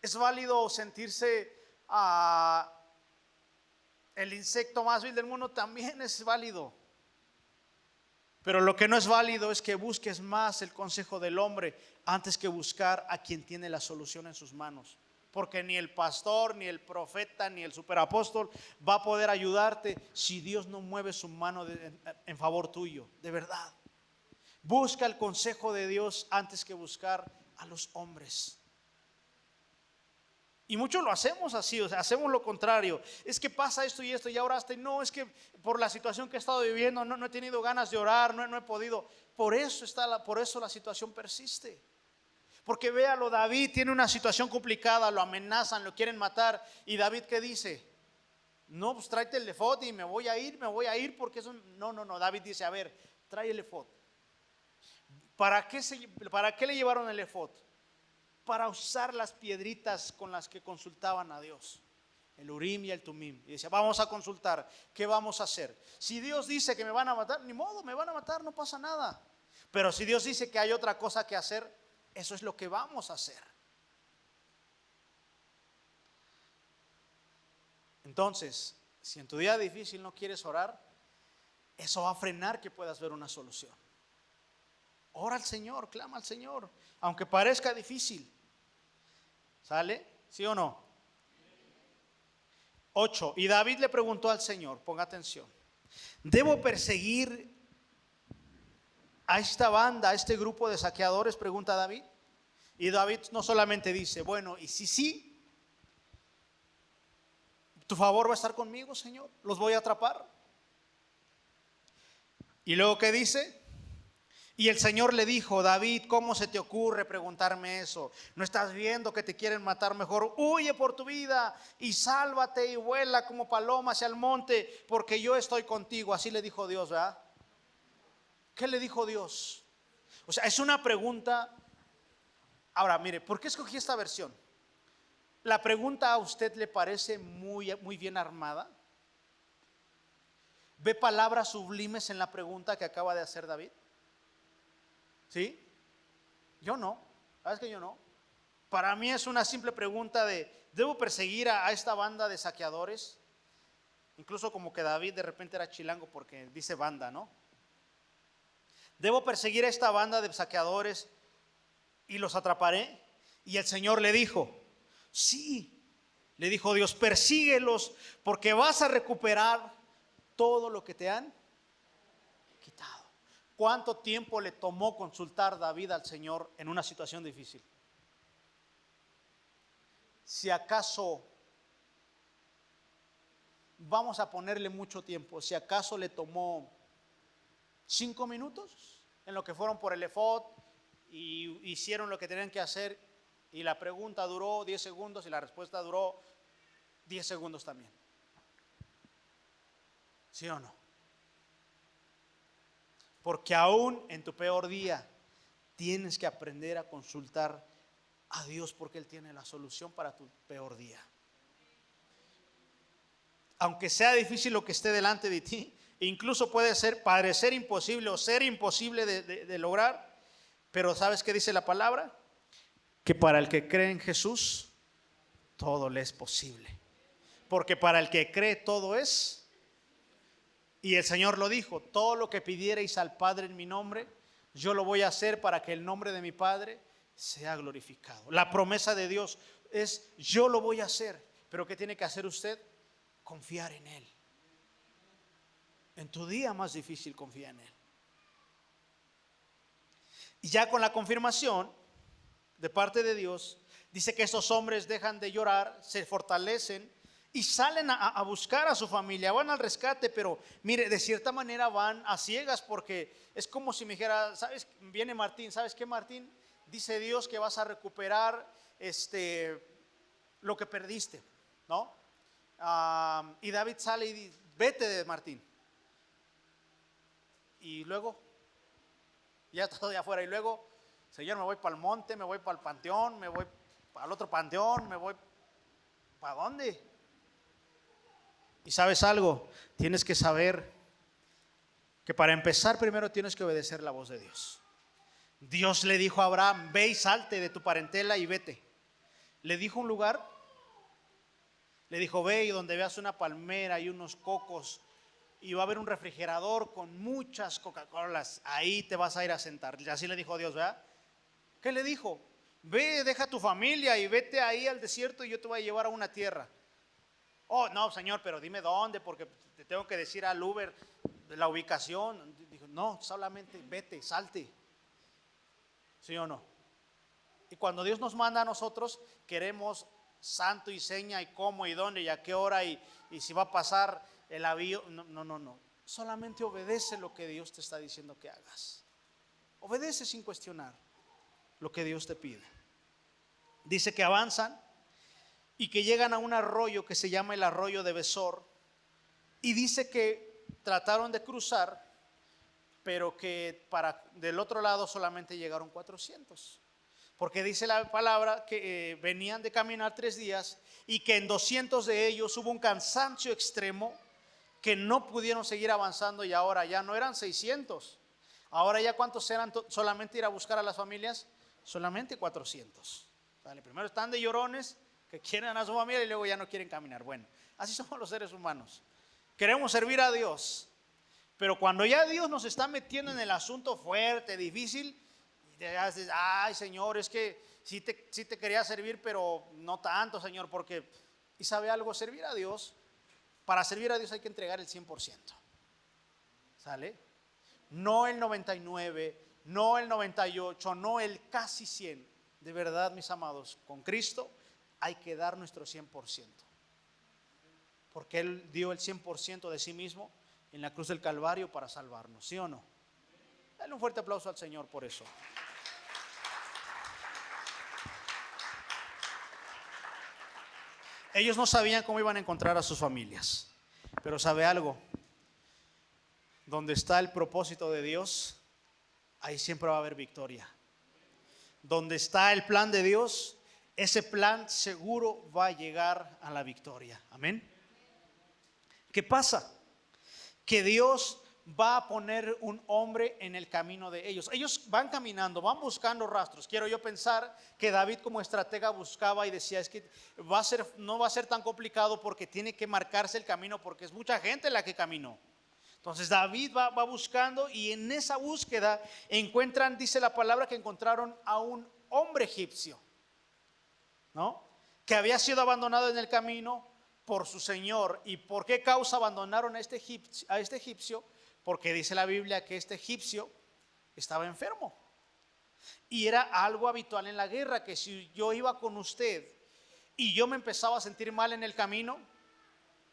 Es válido sentirse el insecto más vil del mundo, también es válido. Pero lo que no es válido es que busques más el consejo del hombre antes que buscar a quien tiene la solución en sus manos. Porque ni el pastor, ni el profeta, ni el superapóstol va a poder ayudarte si Dios no mueve su mano en favor tuyo, de verdad. Busca el consejo de Dios antes que buscar a los hombres. Y muchos lo hacemos así, o sea, hacemos lo contrario. Es que pasa esto y esto, ya oraste. No, es que por la situación que he estado viviendo no he tenido ganas de orar, no he podido. Por eso la situación persiste. Porque véalo, David tiene una situación complicada, lo amenazan, lo quieren matar. ¿Y David qué dice? No, pues tráete el efod y me voy a ir porque eso. No, David dice: a ver, trae el efod. ¿Para qué le llevaron el efod? Para usar las piedritas con las que consultaban a Dios, el Urim y el Tumim. Y decía: vamos a consultar, ¿qué vamos a hacer? Si Dios dice que me van a matar, ni modo, me van a matar, no pasa nada. Pero si Dios dice que hay otra cosa que hacer, eso es lo que vamos a hacer. Entonces, si en tu día difícil no quieres orar, eso va a frenar que puedas ver una solución. Ora al Señor, clama al Señor, aunque parezca difícil. ¿Sale? ¿Sí o no? 8. Y David le preguntó al Señor, ponga atención: ¿debo perseguir a esta banda, a este grupo de saqueadores? Pregunta David. Y David no solamente dice: bueno, y si sí, ¿tu favor va a estar conmigo, Señor? ¿Los voy a atrapar? Y luego, ¿qué dice? Y el Señor le dijo: David, ¿cómo se te ocurre preguntarme eso? ¿No estás viendo que te quieren matar? Mejor huye por tu vida y sálvate y vuela como paloma hacia el monte, porque yo estoy contigo. Así le dijo Dios, ¿verdad? ¿Qué le dijo Dios? O sea, es una pregunta. Ahora, mire, ¿por qué escogí esta versión? ¿La pregunta a usted le parece muy bien armada? ¿Ve palabras sublimes en la pregunta que acaba de hacer David? ¿Sí? Yo no, ¿sabes que yo no? Para mí es una simple pregunta de: ¿debo perseguir a esta banda de saqueadores? Incluso como que David de repente era chilango porque dice banda, ¿no? ¿Debo perseguir a esta banda de saqueadores y los atraparé? Y el Señor le dijo: sí. Le dijo Dios: persíguelos, porque vas a recuperar todo lo que te han quitado. ¿Cuánto tiempo le tomó consultar David al Señor en una situación difícil? Si acaso, vamos a ponerle mucho tiempo, si acaso le tomó 5 minutos en lo que fueron por el efod y hicieron lo que tenían que hacer, y la pregunta duró 10 segundos y la respuesta duró 10 segundos también. ¿Sí o no? Porque aún en tu peor día tienes que aprender a consultar a Dios, porque Él tiene la solución para tu peor día. Aunque sea difícil lo que esté delante de ti, incluso puede parecer imposible o ser imposible de lograr, pero ¿sabes qué dice la palabra? Que para el que cree en Jesús, todo le es posible. Porque para el que cree, todo es. Y el Señor lo dijo: todo lo que pidierais al Padre en mi nombre, yo lo voy a hacer para que el nombre de mi Padre sea glorificado. La promesa de Dios es: yo lo voy a hacer, Pero ¿qué tiene que hacer usted? Confiar en Él. En tu día más difícil, confía en Él. Y ya con la confirmación de parte de Dios, dice que estos hombres dejan de llorar, se fortalecen y salen a buscar a su familia, van al rescate, pero mire, de cierta manera van a ciegas, porque es como si me dijera, ¿sabes? Viene Martín, ¿sabes qué, Martín? Dice Dios que vas a recuperar lo que perdiste, ¿no? Y David sale y dice, vete de Martín. Y luego, ya todo de afuera, y luego, Señor, me voy para el monte, me voy para el panteón, me voy para el otro panteón, me voy, ¿para dónde? Y sabes algo, tienes que saber que para empezar primero tienes que obedecer la voz de Dios. Dios le dijo a Abraham, ve y salte de tu parentela y vete. Le dijo un lugar, le dijo, ve y donde veas una palmera y unos cocos y va a haber un refrigerador con muchas Coca-Colas, ahí te vas a ir a sentar. Así le dijo Dios, ¿verdad? ¿Qué le dijo? Ve, deja tu familia y vete ahí al desierto y yo te voy a llevar a una tierra. Oh, no, Señor, pero dime dónde, porque te tengo que decir al Uber la ubicación. Dijo, no, solamente vete, salte. ¿Sí o no? Y cuando Dios nos manda a nosotros, queremos santo y seña y cómo y dónde y a qué hora y si va a pasar el avión. No. Solamente obedece lo que Dios te está diciendo que hagas. Obedece sin cuestionar lo que Dios te pide. Dice que avanzan y que llegan a un arroyo que se llama el arroyo de Besor. Y dice que trataron de cruzar, pero que del otro lado solamente llegaron 400. Porque dice la palabra que venían de caminar 3 días y que en 200 de ellos hubo un cansancio extremo, que no pudieron seguir avanzando y ahora ya no eran 600. Ahora ya ¿cuántos eran solamente ir a buscar a las familias? Solamente 400. ¿Vale? Primero están de llorones que quieren a su familia y luego ya no quieren caminar. Bueno, así somos los seres humanos. Queremos servir a Dios, pero cuando ya Dios nos está metiendo en el asunto fuerte, difícil, y te haces, ay Señor, es que sí te quería servir, pero no tanto, Señor, porque, y sabe algo, servir a Dios, para servir a Dios hay que entregar el 100%. ¿Sale? No el 99, no el 98, no el casi 100. De verdad, mis amados, con Cristo hay que dar nuestro 100%. Porque Él dio el 100% de sí mismo en la cruz del Calvario para salvarnos, ¿sí o no? Dale un fuerte aplauso al Señor por eso. Ellos no sabían cómo iban a encontrar a sus familias, pero ¿sabe algo? Donde está el propósito de Dios, ahí siempre va a haber victoria. Donde está el plan de Dios, ese plan seguro va a llegar a la victoria. Amén. ¿Qué pasa? Que Dios va a poner un hombre en el camino de ellos. Ellos van caminando, van buscando rastros. Quiero yo pensar que David como estratega buscaba y decía, es que no va a ser tan complicado porque tiene que marcarse el camino, porque es mucha gente la que caminó. Entonces David va buscando y en esa búsqueda encuentran, dice la palabra, que encontraron a un hombre egipcio, ¿no? Que había sido abandonado en el camino por su señor. ¿Y por qué causa abandonaron a este egipcio? Porque dice la Biblia que este egipcio estaba enfermo. Y era algo habitual en la guerra, que si yo iba con usted y yo me empezaba a sentir mal en el camino,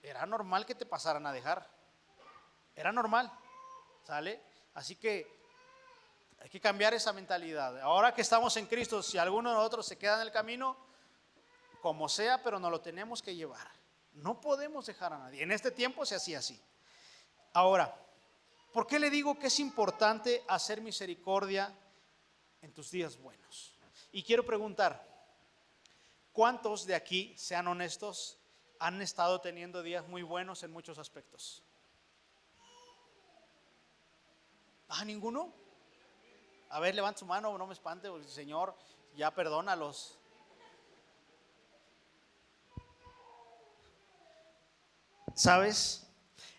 era normal que te pasaran a dejar. Era normal, ¿sale? Así que hay que cambiar esa mentalidad. Ahora que estamos en Cristo, si alguno de nosotros se queda en el camino, como sea, pero nos lo tenemos que llevar. No podemos dejar a nadie. En este tiempo se hacía así. Ahora, ¿por qué le digo que es importante hacer misericordia en tus días buenos? Y quiero preguntar, ¿cuántos de aquí, sean honestos, han estado teniendo días muy buenos en muchos aspectos? ¿Ah, ninguno? A ver, levanta su mano, no me espante, Señor, ya perdónalos. ¿Sabes?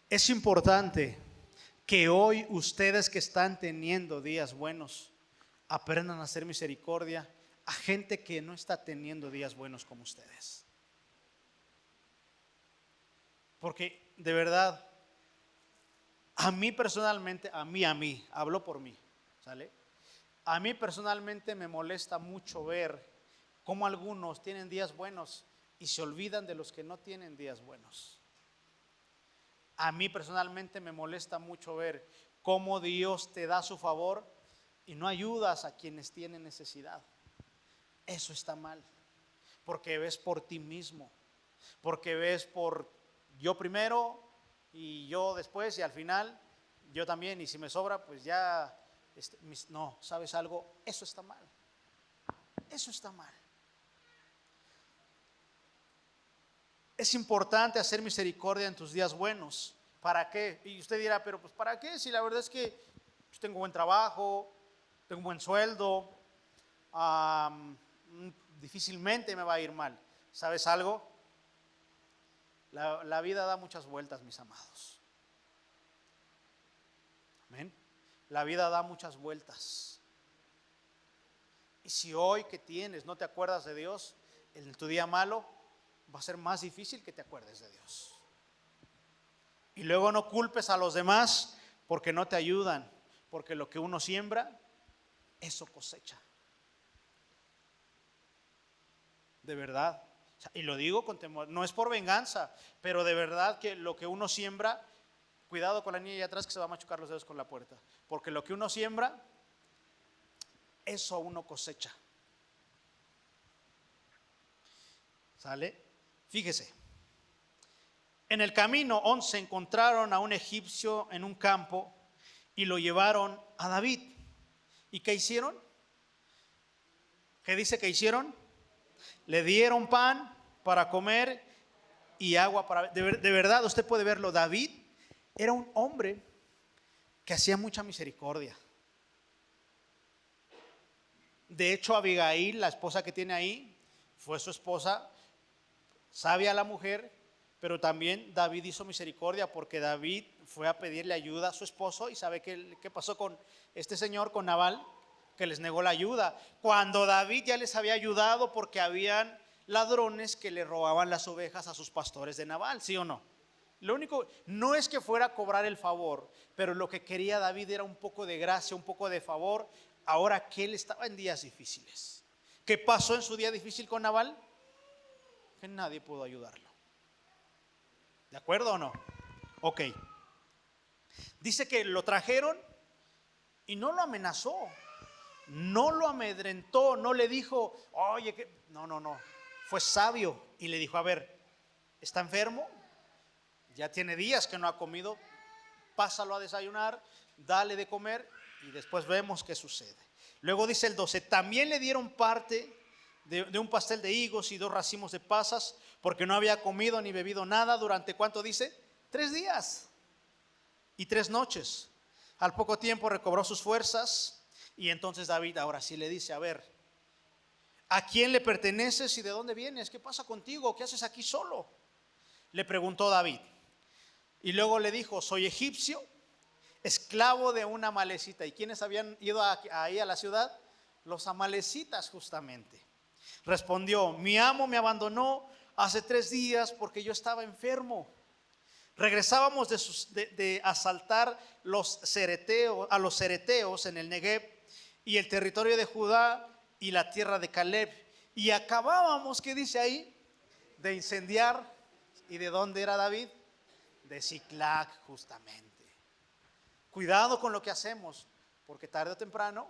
Es importante que hoy ustedes que están teniendo días buenos aprendan a hacer misericordia a gente que no está teniendo días buenos como ustedes. Porque de verdad, a mí personalmente, hablo por mí, ¿sale? A mí personalmente me molesta mucho ver cómo algunos tienen días buenos y se olvidan de los que no tienen días buenos. A mí personalmente me molesta mucho ver cómo Dios te da su favor y no ayudas a quienes tienen necesidad. Eso está mal, porque ves por ti mismo, porque ves por yo primero y yo después y al final yo también, y si me sobra pues ya, no, ¿sabes algo? Eso está mal, eso está mal. Es importante hacer misericordia en tus días buenos. ¿Para qué? Y usted dirá, pero pues ¿para qué? Si la verdad es que pues, tengo buen trabajo, tengo un buen sueldo, difícilmente me va a ir mal. ¿Sabes algo? La vida da muchas vueltas, mis amados. Amén. La vida da muchas vueltas. Y si hoy que tienes no te acuerdas de Dios, en tu día malo va a ser más difícil que te acuerdes de Dios. Y luego no culpes a los demás porque no te ayudan, porque lo que uno siembra, eso cosecha. De verdad. Y lo digo con temor, no es por venganza, pero de verdad que lo que uno siembra, cuidado con la niña allá atrás que se va a machucar los dedos con la puerta, porque lo que uno siembra, eso uno cosecha. ¿Sale? Fíjese. En el camino 11 encontraron a un egipcio en un campo y lo llevaron a David. ¿Y qué hicieron? ¿Qué dice que hicieron? Le dieron pan para comer y agua para beber. De verdad, usted puede verlo. David era un hombre que hacía mucha misericordia. De hecho, Abigail, la esposa que tiene ahí, fue su esposa, sabia la mujer, pero también David hizo misericordia porque David fue a pedirle ayuda a su esposo y sabe qué pasó con este señor, con Nabal, que les negó la ayuda. Cuando David ya les había ayudado porque habían ladrones que le robaban las ovejas a sus pastores de Nabal, ¿sí o no? Lo único, no es que fuera a cobrar el favor, pero lo que quería David era un poco de gracia, un poco de favor, ahora que él estaba en días difíciles. ¿Qué pasó en su día difícil con Nabal? Que nadie pudo ayudarlo. ¿De acuerdo o no? Ok. Dice que lo trajeron y no lo amenazó, no lo amedrentó, no le dijo, oye, que no. Fue sabio y le dijo, a ver, ¿está enfermo? Ya tiene días que no ha comido, pásalo a desayunar, dale de comer y después vemos qué sucede. Luego dice el 12, también le dieron parte de un pastel de higos y 2 racimos de pasas, porque no había comido ni bebido nada durante, ¿cuánto dice? 3 días y 3 noches. Al poco tiempo recobró sus fuerzas y entonces David ahora sí le dice, a ver, ¿a quién le perteneces y de dónde vienes? ¿Qué pasa contigo? ¿Qué haces aquí solo? Le preguntó David. Y luego le dijo, soy egipcio, esclavo de una amalecita. ¿Y quiénes habían ido ahí a la ciudad? Los amalecitas justamente. Respondió, mi amo me abandonó hace 3 días porque yo estaba enfermo. Regresábamos de asaltar a los cereteos en el Negev y el territorio de Judá y la tierra de Caleb. Y acabábamos, ¿qué dice ahí? De incendiar. ¿Y de dónde era David? De Siclag justamente. Cuidado con lo que hacemos, porque tarde o temprano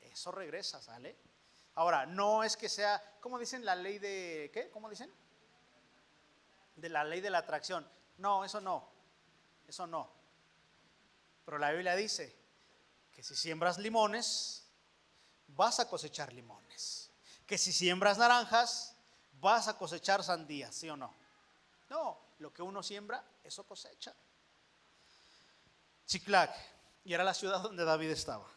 eso regresa, ¿sale? Ahora, no es que sea, ¿cómo dicen la ley de qué? ¿Cómo dicen? De la ley de la atracción. No, eso no. Eso no. Pero la Biblia dice que si siembras limones, vas a cosechar limones. Que si siembras naranjas, vas a cosechar sandías, ¿sí o no? No, lo que uno siembra, eso cosecha. Siclag, y era la ciudad donde David estaba.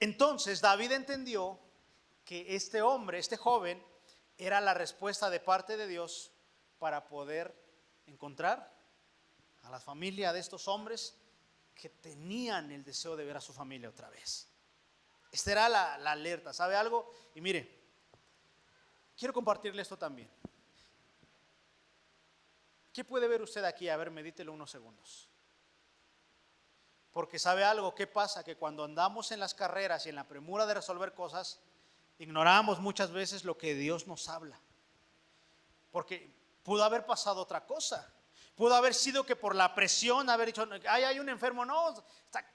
Entonces David entendió que este hombre, este joven, era la respuesta de parte de Dios para poder encontrar a la familia de estos hombres que tenían el deseo de ver a su familia otra vez. Esta era la alerta, ¿sabe algo? Y mire, quiero compartirle esto también. ¿Qué puede ver usted aquí? A ver, medítelo unos segundos. Porque sabe algo, ¿qué pasa? Que cuando andamos en las carreras y en la premura de resolver cosas, ignoramos muchas veces lo que Dios nos habla. Porque pudo haber pasado otra cosa. Pudo haber sido que por la presión, haber dicho, ay, hay un enfermo, no,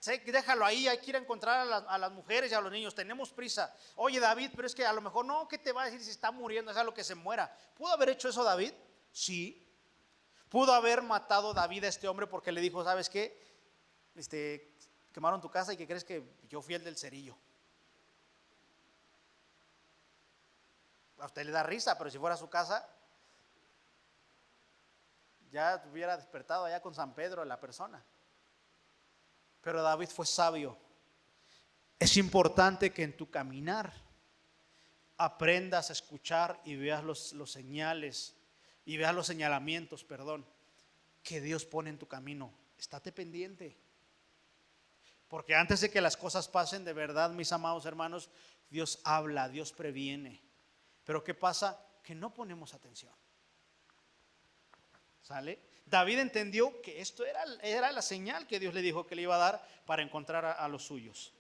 déjalo ahí, hay que ir a encontrar a las mujeres y a los niños, tenemos prisa. Oye, David, pero es que a lo mejor no, ¿qué te va a decir si está muriendo? Déjalo que se muera. ¿Pudo haber hecho eso David? Sí. Pudo haber matado David a este hombre porque le dijo, ¿sabes qué? Quemaron tu casa y ¿qué crees? Que yo fui el del cerillo. A usted le da risa, pero si fuera su casa, ya hubiera despertado allá con San Pedro la persona. Pero David fue sabio. Es importante que en tu caminar aprendas a escuchar y veas los señales y veas los señalamientos, que Dios pone en tu camino. Estate pendiente. Porque antes de que las cosas pasen, de verdad, mis amados hermanos, Dios habla, Dios previene. Pero ¿qué pasa? Que no ponemos atención. ¿Sale? David entendió que esto era la señal que Dios le dijo que le iba a dar para encontrar a los suyos.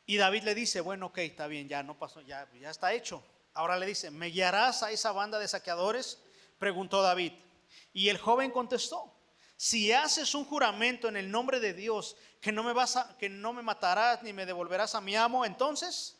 Y David le dice, bueno, ok, está bien, ya no pasó, ya está hecho. Ahora le dice, ¿me guiarás a esa banda de saqueadores? Preguntó David. Y el joven contestó, si haces un juramento en el nombre de Dios que no me matarás ni me devolverás a mi amo, entonces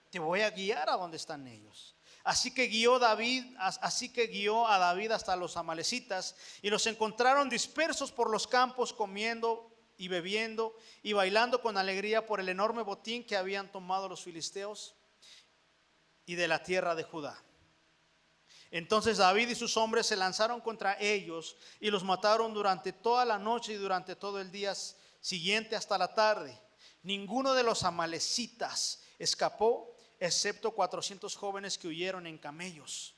te voy a guiar a donde están ellos. Así que guió a David hasta los amalecitas y los encontraron dispersos por los campos, comiendo y bebiendo y bailando con alegría por el enorme botín que habían tomado los filisteos y de la tierra de Judá. Entonces David y sus hombres se lanzaron contra ellos y los mataron durante toda la noche y durante todo el día siguiente hasta la tarde. Ninguno de los amalecitas escapó, excepto 400 jóvenes que huyeron en camellos.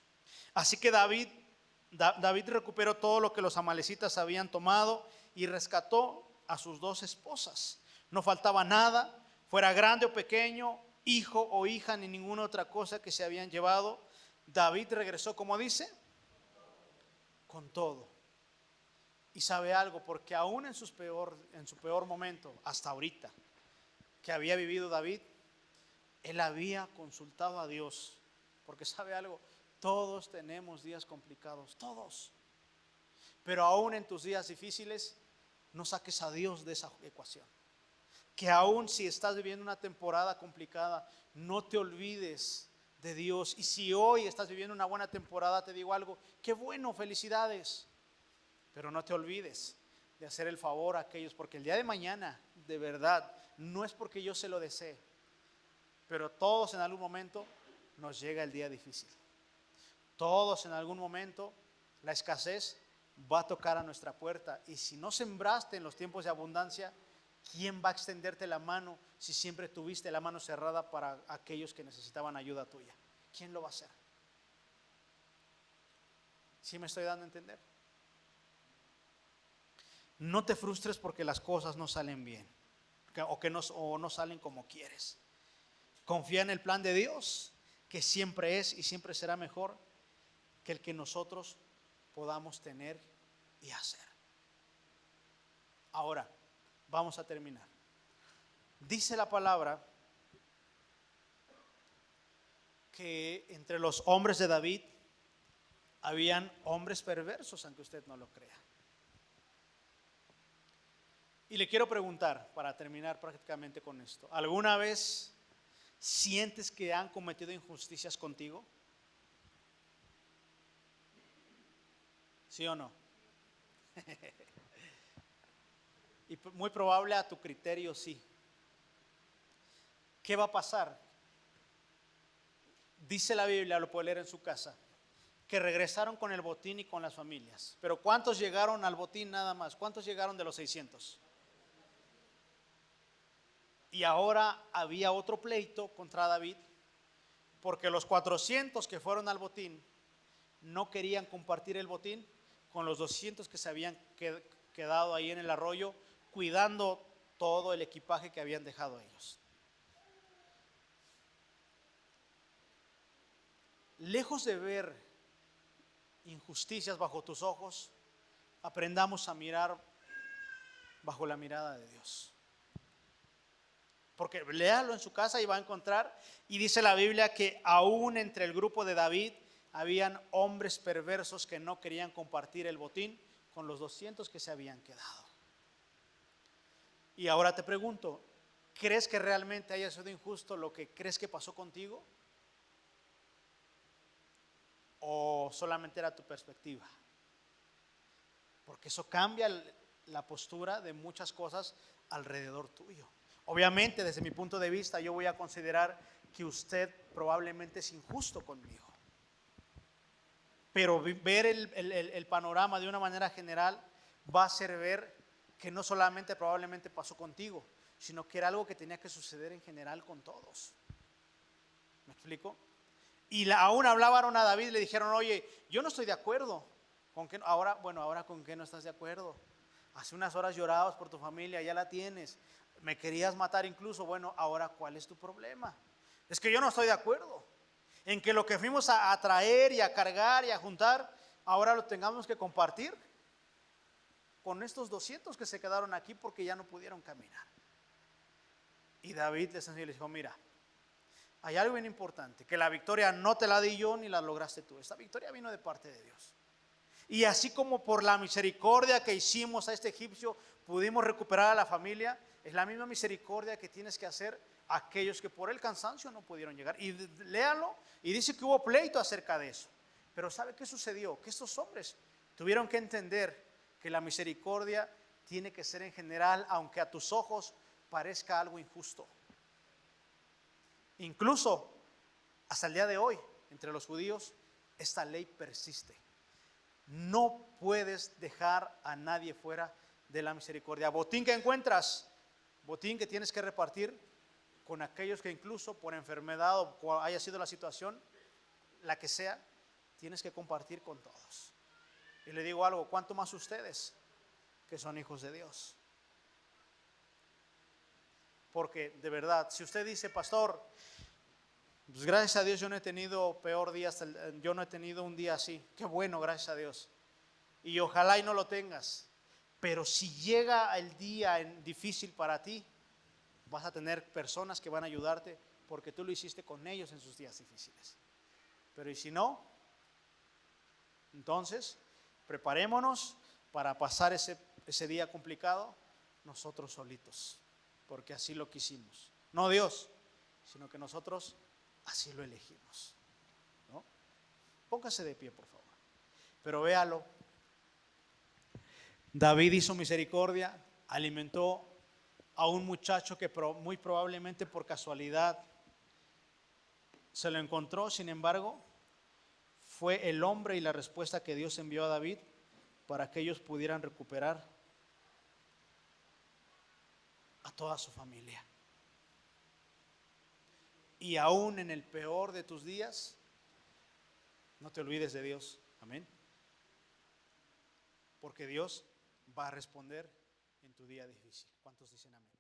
Así que David recuperó todo lo que los amalecitas habían tomado y rescató a sus 2 esposas. No faltaba nada, fuera grande o pequeño, hijo o hija, ni ninguna otra cosa que se habían llevado. David regresó, como dice, con todo. Y sabe algo, porque aún en su peor momento, hasta ahorita, que había vivido David, él había consultado a Dios. Porque sabe algo, todos tenemos días complicados, todos. Pero aún en tus días difíciles, no saques a Dios de esa ecuación. Que aún si estás viviendo una temporada complicada, no te olvides de Dios. Y si hoy estás viviendo una buena temporada, te digo algo, qué bueno, felicidades. Pero no te olvides de hacer el favor a aquellos, porque el día de mañana, de verdad, no es porque yo se lo desee, pero todos en algún momento nos llega el día difícil. Todos en algún momento la escasez va a tocar a nuestra puerta. Y si no sembraste en los tiempos de abundancia, ¿quién va a extenderte la mano si siempre tuviste la mano cerrada para aquellos que necesitaban ayuda tuya? ¿Quién lo va a hacer? ¿Sí me estoy dando a entender? No te frustres porque las cosas no salen bien o no salen como quieres. Confía en el plan de Dios, que siempre es y siempre será mejor que el que nosotros podamos tener y hacer. Ahora, vamos a terminar. Dice la palabra que entre los hombres de David habían hombres perversos, aunque usted no lo crea. Y le quiero preguntar, para terminar prácticamente con esto, ¿alguna vez sientes que han cometido injusticias contigo? ¿Sí o no? Y muy probable a tu criterio sí. ¿Qué va a pasar? Dice la Biblia, lo puede leer en su casa, que regresaron con el botín y con las familias. Pero ¿cuántos llegaron al botín nada más? ¿Cuántos llegaron de los 600? Y ahora había otro pleito contra David, porque los 400 que fueron al botín no querían compartir el botín con los 200 que se habían quedado ahí en el arroyo cuidando todo el equipaje que habían dejado ellos. Lejos de ver injusticias bajo tus ojos, aprendamos a mirar bajo la mirada de Dios. Porque léalo en su casa y va a encontrar, y dice la Biblia que aún entre el grupo de David habían hombres perversos que no querían compartir el botín con los 200 que se habían quedado. Y ahora te pregunto, ¿crees que realmente haya sido injusto lo que crees que pasó contigo? ¿O solamente era tu perspectiva? Porque eso cambia la postura de muchas cosas alrededor tuyo. Obviamente, desde mi punto de vista, yo voy a considerar que usted probablemente es injusto conmigo. Pero ver el panorama de una manera general va a hacer ver que no solamente probablemente pasó contigo, sino que era algo que tenía que suceder en general con todos. ¿Me explico? Y aún hablaron a David y le dijeron, oye, yo no estoy de acuerdo. ¿Con qué? Ahora ¿con qué no estás de acuerdo? Hace unas horas llorabas por tu familia, ya la tienes. Me querías matar incluso. Bueno, ahora ¿cuál es tu problema? Es que yo no estoy de acuerdo en que lo que fuimos a traer y a cargar y a juntar, ahora lo tengamos que compartir con estos 200 que se quedaron aquí porque ya no pudieron caminar. Y David les dijo, mira, hay algo bien importante, que la victoria no te la di yo ni la lograste tú. Esta victoria vino de parte de Dios. Y así como por la misericordia que hicimos a este egipcio pudimos recuperar a la familia, es la misma misericordia que tienes que hacer a aquellos que por el cansancio no pudieron llegar. Y léalo, y dice que hubo pleito acerca de eso. Pero ¿sabe qué sucedió? Que estos hombres tuvieron que entender que la misericordia tiene que ser en general, aunque a tus ojos parezca algo injusto. Incluso hasta el día de hoy, entre los judíos, esta ley persiste. No puedes dejar a nadie fuera de la misericordia. Botín que encuentras, botín que tienes que repartir con aquellos que incluso por enfermedad o cual haya sido la situación, la que sea, tienes que compartir con todos. Y le digo algo, ¿cuánto más ustedes que son hijos de Dios? Porque de verdad, si usted dice, pastor, pues gracias a Dios yo no he tenido peor día, yo no he tenido un día así. Qué bueno, gracias a Dios. Y ojalá y no lo tengas. Pero si llega el día difícil para ti, vas a tener personas que van a ayudarte porque tú lo hiciste con ellos en sus días difíciles. Pero y si no, entonces preparémonos para pasar ese día complicado nosotros solitos, porque así lo quisimos. No Dios, sino que nosotros así lo elegimos, ¿no? Póngase de pie, por favor. Pero véalo. David hizo misericordia, alimentó a un muchacho que muy probablemente por casualidad se lo encontró. Sin embargo, fue el hombre y la respuesta que Dios envió a David para que ellos pudieran recuperar a toda su familia. Y aún en el peor de tus días, no te olvides de Dios. Amén. Porque Dios va a responder en tu día difícil. ¿Cuántos dicen amén?